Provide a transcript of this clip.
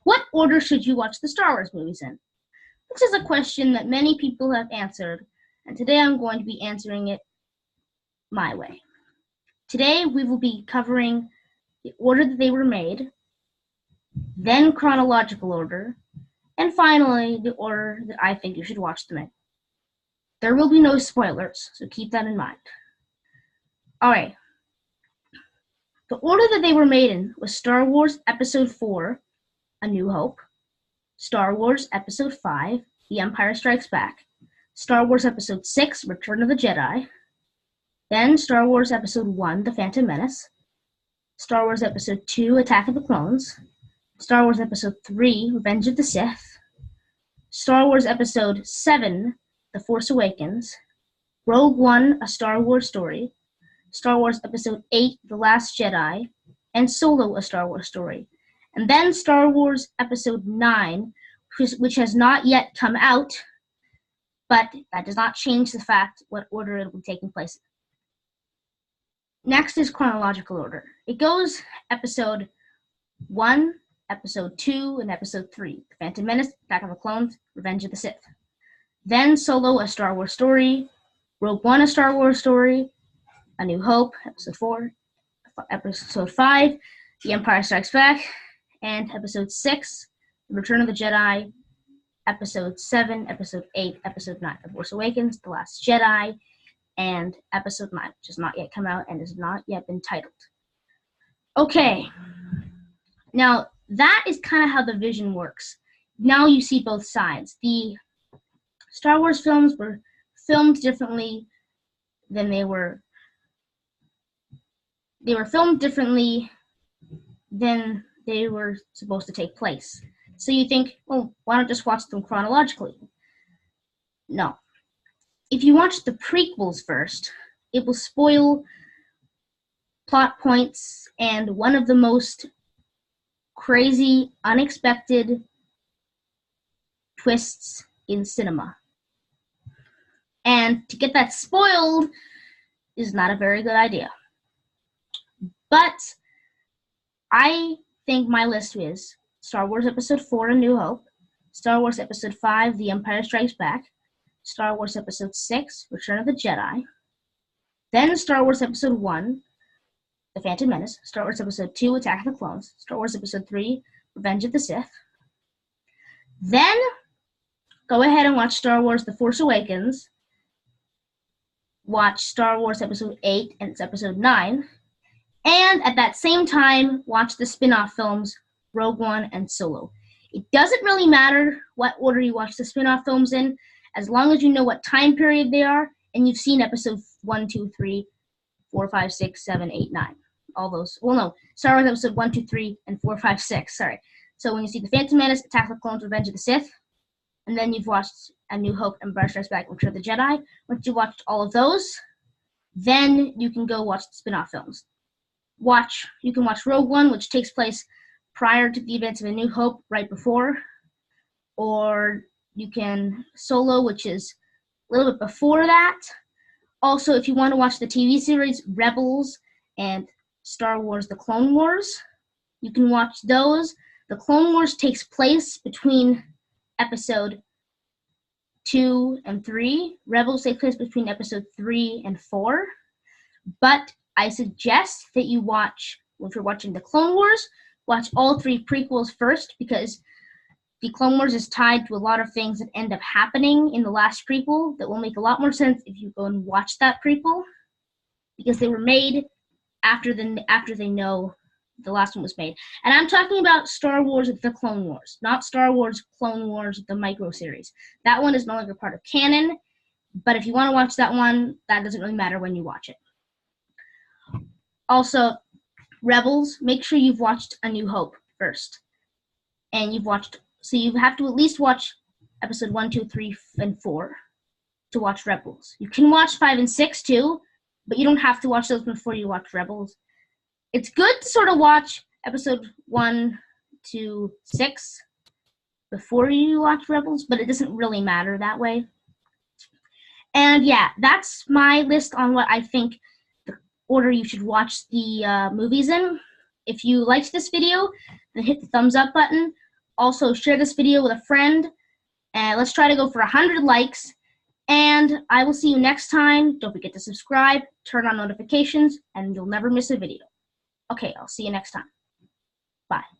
What order should you watch the Star Wars movies in? This is a question that many people have answered, and today I'm going to be answering it my way. Today we will be covering the order that they were made, then chronological order, and finally the order that I think you should watch them in. There will be no spoilers, so keep that in mind. Alright. The order that they were made in was Star Wars Episode 4, A New Hope, Star Wars Episode 5, The Empire Strikes Back, Star Wars Episode 6, Return of the Jedi, then Star Wars Episode 1, The Phantom Menace, Star Wars Episode 2, Attack of the Clones, Star Wars Episode 3, Revenge of the Sith, Star Wars Episode 7, The Force Awakens, Rogue One, A Star Wars Story, Star Wars Episode 8, The Last Jedi, and Solo, A Star Wars Story. And then Star Wars Episode 9, which has not yet come out, but that does not change the fact what order it will be taking place in. Next is chronological order. It goes Episode 1, Episode 2, and Episode 3. The Phantom Menace, Attack of the Clones, Revenge of the Sith. Then Solo, A Star Wars Story, Rogue One, A Star Wars Story, A New Hope, Episode 4, Episode 5, The Empire Strikes Back, and Episode 6, The Return of the Jedi, Episode 7, Episode 8, Episode 9, The Force Awakens, The Last Jedi, and Episode 9, which has not yet come out and has not yet been titled. Okay, now that is kind of how the vision works. Now you see both sides. The Star Wars films were filmed differently than they were filmed differently than they were supposed to take place. So you think, well, why not just watch them chronologically? No. If you watch the prequels first, it will spoil plot points and one of the most crazy, unexpected twists in cinema. And to get that spoiled is not a very good idea. But I think my list is Star Wars Episode 4, A New Hope, Star Wars Episode 5, The Empire Strikes Back, Star Wars Episode 6, Return of the Jedi, then Star Wars Episode 1, The Phantom Menace, Star Wars Episode 2, Attack of the Clones, Star Wars Episode 3, Revenge of the Sith. Then go ahead and watch Star Wars The Force Awakens, watch Star Wars Episode 8 and it's Episode 9, and at that same time, watch the spin-off films Rogue One and Solo. It doesn't really matter what order you watch the spin-off films in, as long as you know what time period they are, and you've seen Episode 1, 2, 3, 4, 5, 6, 7, 8, 9. All those. Well, no. Star Wars Episode 1, 2, 3, and 4, 5, 6. Sorry. So when you see The Phantom Menace, Attack of the Clones, Revenge of the Sith, and then you've watched A New Hope, Empire Strikes Back, Return of the Jedi. Once you've watched all of those, then you can go watch the spin-off films. You can watch Rogue One, which takes place prior to the events of A New Hope, right before, or you can Solo, which is a little bit before that. Also, if you want to watch the TV series Rebels and Star Wars The Clone Wars, you can watch those. The Clone Wars takes place between Episode 2 and 3. Rebels takes place between Episode 3 and 4. But I suggest that you watch, if you're watching the Clone Wars, watch all 3 prequels first, because the Clone Wars is tied to a lot of things that end up happening in the last prequel that will make a lot more sense if you go and watch that prequel, because they were made after they know the last one was made. And I'm talking about Star Wars The Clone Wars, not Star Wars Clone Wars the micro series. That one is no longer part of canon, but if you want to watch that one, that doesn't really matter when you watch it. Also, Rebels, make sure you've watched A New Hope first. And so you have to at least watch Episode 1, 2, 3, and 4 to watch Rebels. You can watch 5 and 6 too, but you don't have to watch those before you watch Rebels. It's good to sort of watch Episode 1 to 6 before you watch Rebels, but it doesn't really matter that way. And yeah, that's my list on what I think the order you should watch the movies in. If you liked this video, then hit the thumbs up button. Also, share this video with a friend, and let's try to go for 100 likes. And I will see you next time. Don't forget to subscribe, turn on notifications, and you'll never miss a video. Okay, I'll see you next time. Bye.